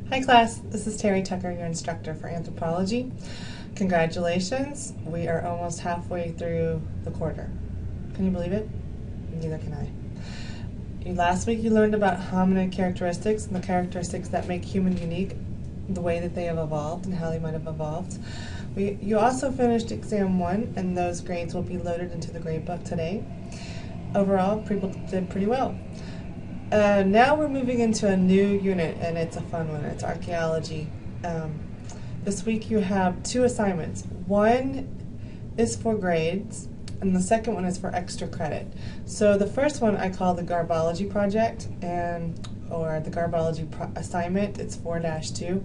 Hi class, this is Terry Tucker, your instructor for anthropology. Congratulations, we are almost halfway through the quarter. Can you believe it? Neither can I. Last week you learned about hominid characteristics and the characteristics that make humans unique, the way that they have evolved and how they might have evolved. You also finished exam 1 and those grades will be loaded into the grade book today. Overall, people did pretty well. Now we're moving into a new unit, and it's a fun one. It's archaeology. This week you have 2 assignments. One is for grades, and the second one is for extra credit. So the first one I call the Garbology project, or the Garbology assignment. It's 4-2,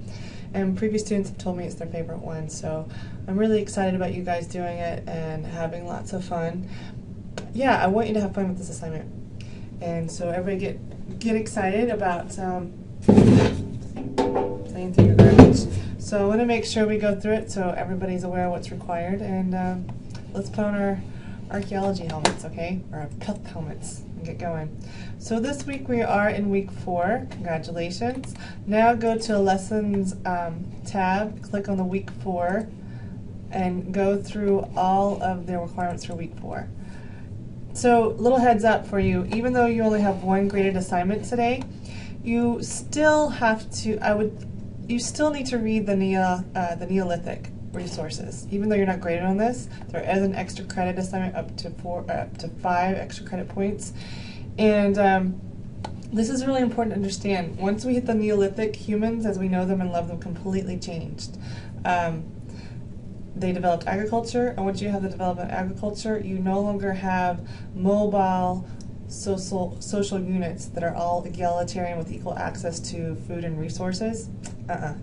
and previous students have told me it's their favorite one. So I'm really excited about you guys doing it and having lots of fun. Yeah, I want you to have fun with this assignment. And so everybody get excited about playing through your garbage. So I want to make sure we go through it so everybody's aware of what's required. And let's put on our archaeology helmets, okay? Or our PILT helmets and get going. So this week we are in week 4. Congratulations. Now go to Lessons tab, click on the week 4, and go through all of the requirements for week 4. So, little heads up for you, even though you only have 1 graded assignment today, you still have to, you still need to read the Neolithic resources. Even though you're not graded on this, there is an extra credit assignment up to 5 extra credit points. And this is really important to understand. Once we hit the Neolithic, humans, as we know them and love them, completely changed. They developed agriculture, and once you have the development of agriculture, you no longer have mobile social units that are all egalitarian with equal access to food and resources.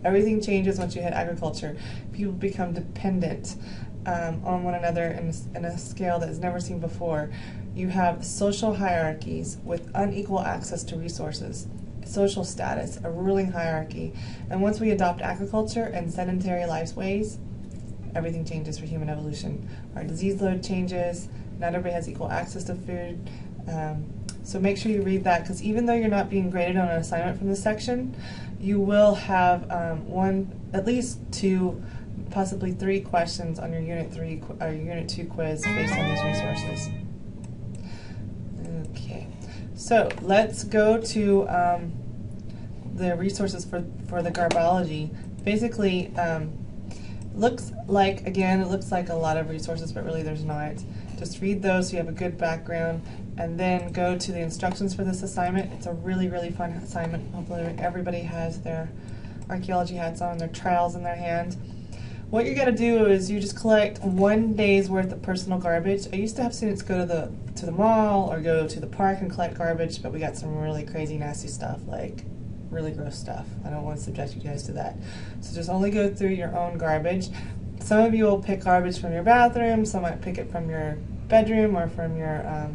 Everything changes once you hit agriculture. People become dependent on one another in a scale that is never seen before. You have social hierarchies with unequal access to resources, social status, a ruling hierarchy. And once we adopt agriculture and sedentary lifeways, everything changes for human evolution. Our disease load changes, not everybody has equal access to food. So make sure you read that, because even though you're not being graded on an assignment from this section, you will have at least 2, possibly 3 questions on your Unit 3 or your Unit 2 quiz based on these resources. Okay, so let's go to the resources for the Garbology. Basically, looks like, again, it looks like a lot of resources, but really there's not. Just read those so you have a good background, and then go to the instructions for this assignment. It's a really, really fun assignment. Hopefully everybody has their archaeology hats on, their trowels in their hand. What you're going to do is you just collect 1 day's worth of personal garbage. I used to have students go to the mall or go to the park and collect garbage, but we got some really crazy, nasty stuff, like really gross stuff. I don't want to subject you guys to that. So just only go through your own garbage. Some of you will pick garbage from your bathroom, some might pick it from your bedroom or from your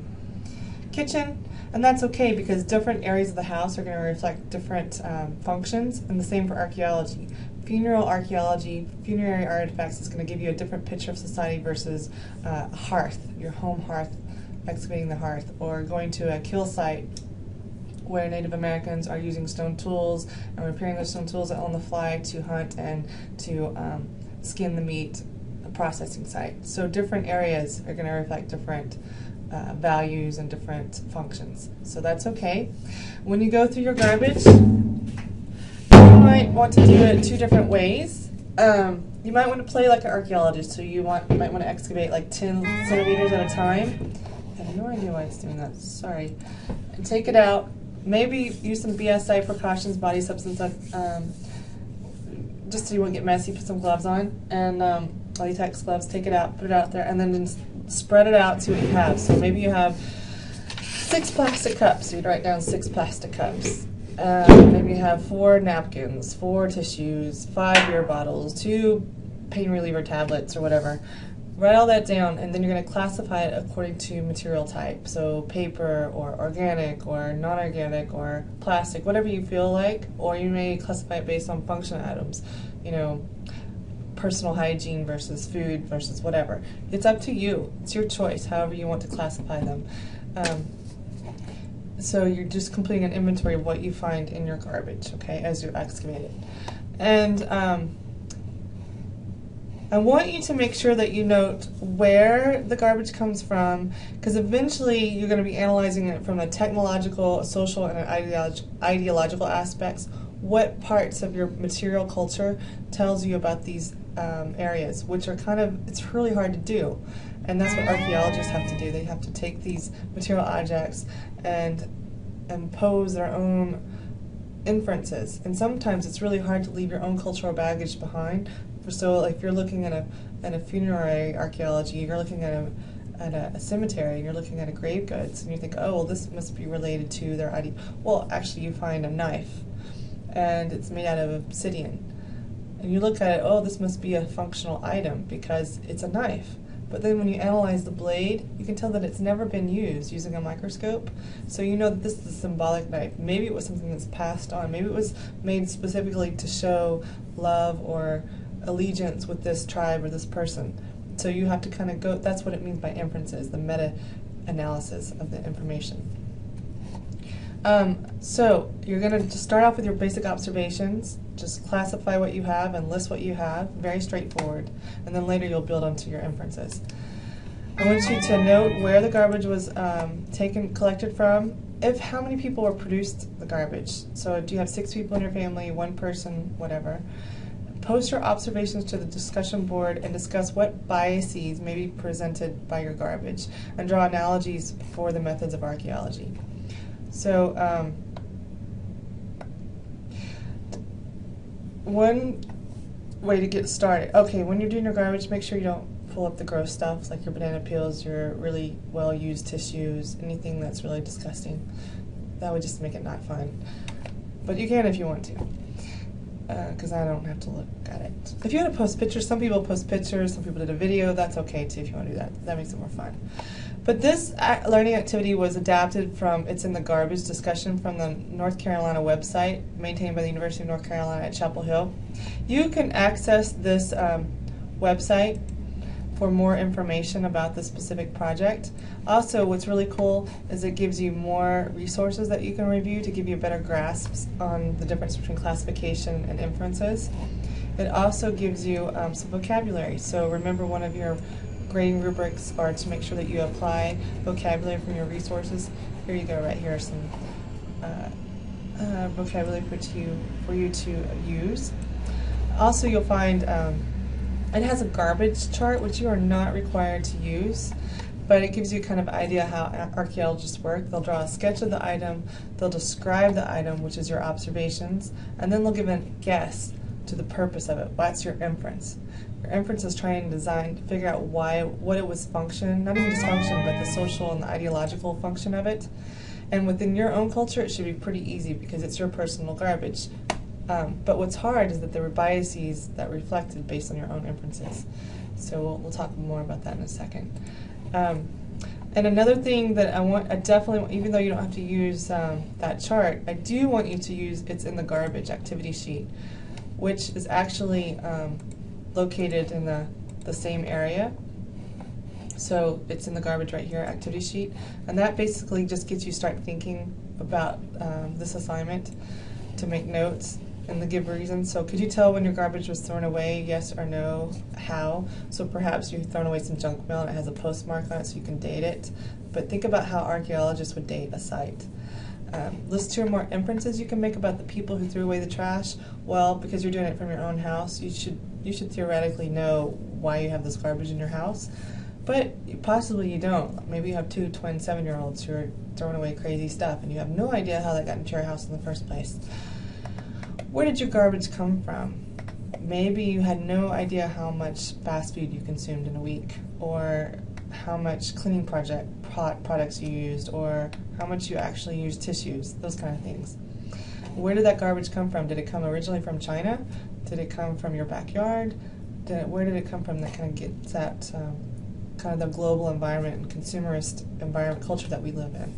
kitchen, and that's okay because different areas of the house are going to reflect different functions, and the same for archaeology. Funeral archaeology, funerary artifacts is going to give you a different picture of society versus a hearth, your home hearth, excavating the hearth, or going to a kill site where Native Americans are using stone tools and repairing those stone tools on the fly to hunt and to skin the meat, a processing site. So different areas are going to reflect different values and different functions. So that's okay. When you go through your garbage, you might want to do it 2 different ways. You might want to play like an archaeologist, so you might want to excavate like 10 centimeters at a time. I have no idea why it's doing that, sorry. And take it out. Maybe use some BSI precautions, body substance, just so you won't get messy. Put some gloves on, and latex gloves. Take it out, put it out there, and then just spread it out, see what you have. So maybe you have 6 plastic cups. So you'd write down 6 plastic cups. Maybe you have 4 napkins, 4 tissues, 5 beer bottles, 2 pain reliever tablets, or whatever. Write all that down, and then you're going to classify it according to material type. So paper, or organic, or non-organic, or plastic, whatever you feel like. Or you may classify it based on function items. You know, personal hygiene versus food versus whatever. It's up to you. It's your choice, however you want to classify them. So you're just completing an inventory of what you find in your garbage, okay, as you excavate it. And I want you to make sure that you note where the garbage comes from, because eventually you're going to be analyzing it from the technological, social, and ideological aspects. What parts of your material culture tells you about these areas, which are it's really hard to do. And that's what archaeologists have to do. They have to take these material objects and impose their own inferences. And sometimes it's really hard to leave your own cultural baggage behind. So if you're looking at a funerary archaeology, you're looking at a cemetery, you're looking at a grave goods, and you think, oh, well, this must be related to their idea. Well, actually, you find a knife, and it's made out of obsidian. And you look at it, oh, this must be a functional item because it's a knife. But then when you analyze the blade, you can tell that it's never been used using a microscope. So you know that this is a symbolic knife. Maybe it was something that's passed on. Maybe it was made specifically to show love or allegiance with this tribe or this person. So you have to kind of go, that's what it means by inferences, the meta-analysis of the information. So you're going to just start off with your basic observations, just classify what you have and list what you have, very straightforward, and then later you'll build onto your inferences. I want you to note where the garbage was collected from, how many people were produced the garbage. So do you have 6 people in your family, 1 person, whatever. Post your observations to the discussion board and discuss what biases may be presented by your garbage, and draw analogies for the methods of archaeology. So one way to get started, okay, when you're doing your garbage, make sure you don't pull up the gross stuff like your banana peels, your really well-used tissues, anything that's really disgusting. That would just make it not fun. But you can if you want to, because I don't have to look at it. If you want to post pictures, some people post pictures, some people did a video, that's okay too if you want to do that. That makes it more fun. But this learning activity was adapted from, it's in the garbage discussion from the North Carolina website, maintained by the University of North Carolina at Chapel Hill. You can access this website for more information about the specific project. Also, what's really cool is it gives you more resources that you can review to give you a better grasp on the difference between classification and inferences. It also gives you some vocabulary. So remember, one of your grading rubrics are to make sure that you apply vocabulary from your resources. Here you go, right here, some vocabulary for you to use. Also, you'll find it has a garbage chart, which you are not required to use, but it gives you kind of idea how archaeologists work. They'll draw a sketch of the item, they'll describe the item, which is your observations, and then they'll give a guess to the purpose of it. What's your inference? Your inference is trying to figure out what it was function, not even just function, but the social and the ideological function of it. And within your own culture, it should be pretty easy because it's your personal garbage. But what's hard is that there were biases that reflected based on your own inferences. So we'll talk more about that in a second. And another thing that I definitely want, even though you don't have to use that chart, I do want you to use, it's in the garbage activity sheet, which is actually located in the same area. So it's in the garbage right here, activity sheet. And that basically just gets you start thinking about this assignment, to make notes and to give reasons. So could you tell when your garbage was thrown away, yes or no, how? So perhaps you've thrown away some junk mail and it has a postmark on it so you can date it. But think about how archaeologists would date a site. List 2 or more inferences you can make about the people who threw away the trash. Well, because you're doing it from your own house, you should theoretically know why you have this garbage in your house. But possibly you don't. Maybe you have 2 twin 7-year-olds who are throwing away crazy stuff and you have no idea how that got into your house in the first place. Where did your garbage come from? Maybe you had no idea how much fast food you consumed in a week, or how much cleaning products you used, or how much you actually used tissues, those kind of things. Where did that garbage come from? Did it come originally from China? Did it come from your backyard? Where did it come from? That kind of gets at kind of the global environment and consumerist environment culture that we live in.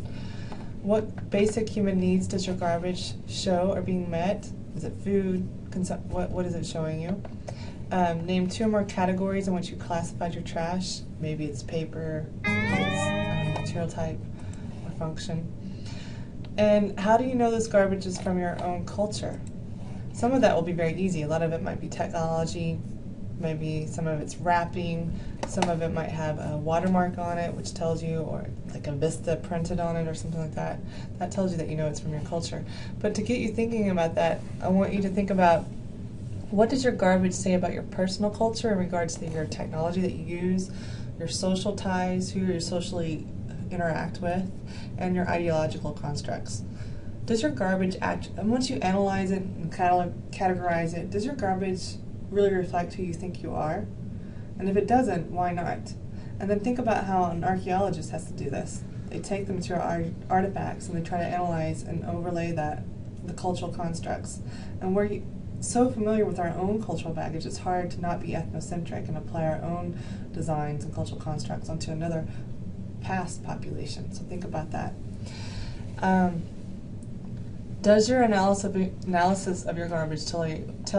What basic human needs does your garbage show are being met? Is it food? What is it showing you? Name 2 or more categories in which you classified your trash. Maybe it's paper, maybe it's material type or function. And how do you know this garbage is from your own culture? Some of that will be very easy. A lot of it might be technology, maybe some of it's wrapping, some of it might have a watermark on it which tells you, or like a Vista printed on it or something like that. That tells you that you know it's from your culture. But to get you thinking about that, I want you to think about, what does your garbage say about your personal culture in regards to your technology that you use, your social ties, who you socially interact with, and your ideological constructs? Does your garbage and once you analyze it and categorize it, does your garbage really reflect who you think you are? And if it doesn't, why not? And then think about how an archaeologist has to do this. They take the material artifacts and they try to analyze and overlay the cultural constructs. And we're so familiar with our own cultural baggage, it's hard to not be ethnocentric and apply our own designs and cultural constructs onto another past population. So think about that. Does your analysis of your garbage tell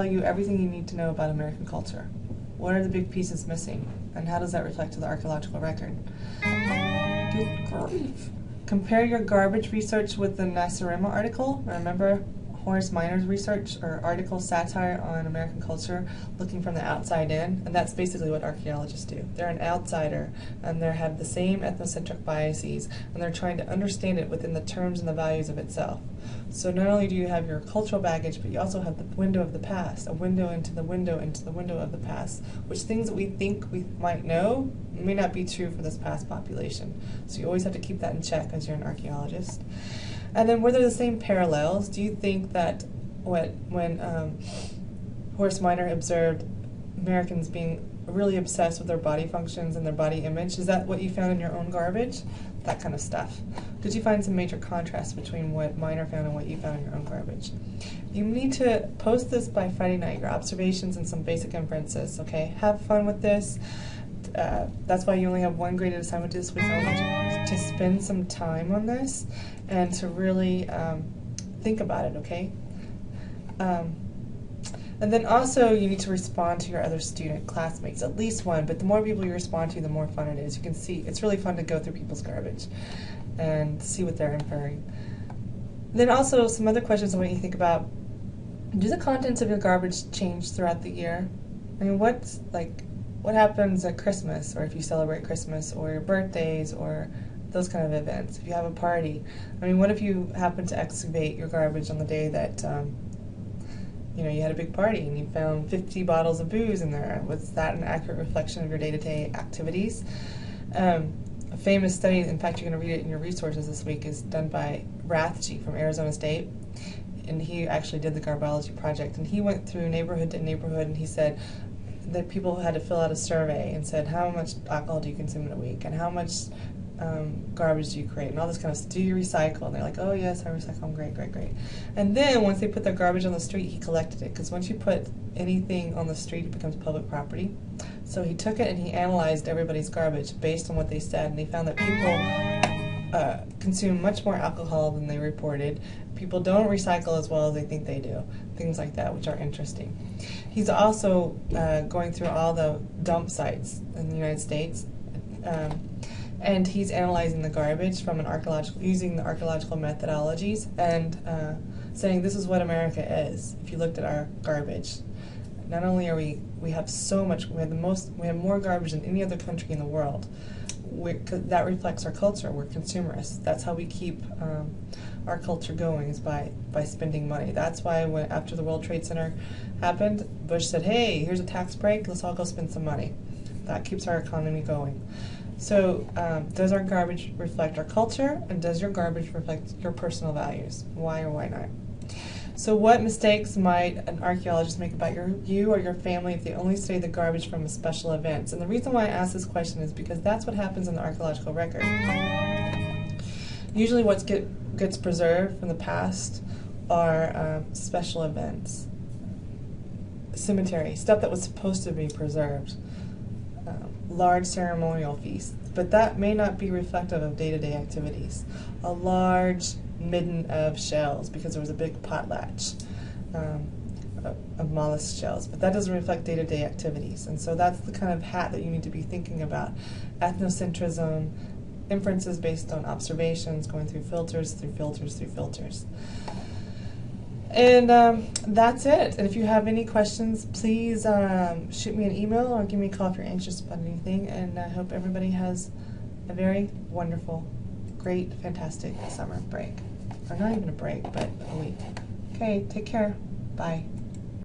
you everything you need to know about American culture? What are the big pieces missing? And how does that reflect to the archaeological record? Good grief. Compare your garbage research with the Nasarima article. Remember Horace Miner's research or article, satire on American culture, looking from the outside in? And that's basically what archaeologists do. They're an outsider, and they have the same ethnocentric biases, and they're trying to understand it within the terms and the values of itself. So not only do you have your cultural baggage, but you also have the window of the past, a window into the window of the past, which things that we think we might know may not be true for this past population. So you always have to keep that in check as you're an archaeologist. And then were there the same parallels? Do you think that when Horace Miner observed Americans being really obsessed with their body functions and their body image, is that what you found in your own garbage? That kind of stuff. Did you find some major contrast between what Miner found and what you found in your own garbage? You need to post this by Friday night, your observations and some basic inferences, okay? Have fun with this. That's why you only have one graded assignment this week. I want you to spend some time on this and to really think about it, okay? And then also you need to respond to your other student classmates, at least one, but the more people you respond to, the more fun it is. You can see, it's really fun to go through people's garbage and see what they're inferring. Then also some other questions I want you to think about. Do the contents of your garbage change throughout the year? I mean, what happens at Christmas, or if you celebrate Christmas, or your birthdays, or those kind of events? If you have a party, I mean, what if you happen to excavate your garbage on the day that you had a big party and you found 50 bottles of booze in there? Was that an accurate reflection of your day-to-day activities? A famous study, in fact you're going to read it in your resources this week, is done by Rathje from Arizona State, and he actually did the Garbology project, and he went through neighborhood to neighborhood, and he said that people had to fill out a survey and said, how much alcohol do you consume in a week, and how much garbage do you create, and all this kind of stuff. Do you recycle? And they're like, oh yes, I recycle. I'm great. And then once they put their garbage on the street, he collected it, because once you put anything on the street, it becomes public property. So he took it and he analyzed everybody's garbage based on what they said, and he found that people consume much more alcohol than they reported. People don't recycle as well as they think they do. Things like that, which are interesting. He's also going through all the dump sites in the United States, and he's analyzing the garbage from using the archaeological methodologies, and saying this is what America is. If you looked at our garbage, not only are we have so much, we have more garbage than any other country in the world. That reflects our culture. We're consumerists. That's how we keep our culture going, is by spending money. That's why after the World Trade Center happened, Bush said, hey, here's a tax break, let's all go spend some money. That keeps our economy going. So does our garbage reflect our culture, and does your garbage reflect your personal values? Why or why not? So what mistakes might an archaeologist make about you or your family if they only study the garbage from special events? And the reason why I ask this question is because that's what happens in the archaeological record. Usually what gets preserved from the past are special events, cemetery, stuff that was supposed to be preserved, large ceremonial feasts, but that may not be reflective of day-to-day activities. A large midden of shells, because there was a big potlatch of mollusk shells, but that doesn't reflect day-to-day activities. And so that's the kind of hat that you need to be thinking about. Ethnocentrism, inferences based on observations, going through filters, through filters, through filters. And that's it. And if you have any questions, please shoot me an email or give me a call if you're anxious about anything. And I hope everybody has a very wonderful, great, fantastic summer break. Or not even a break, but a week. Okay, take care. Bye.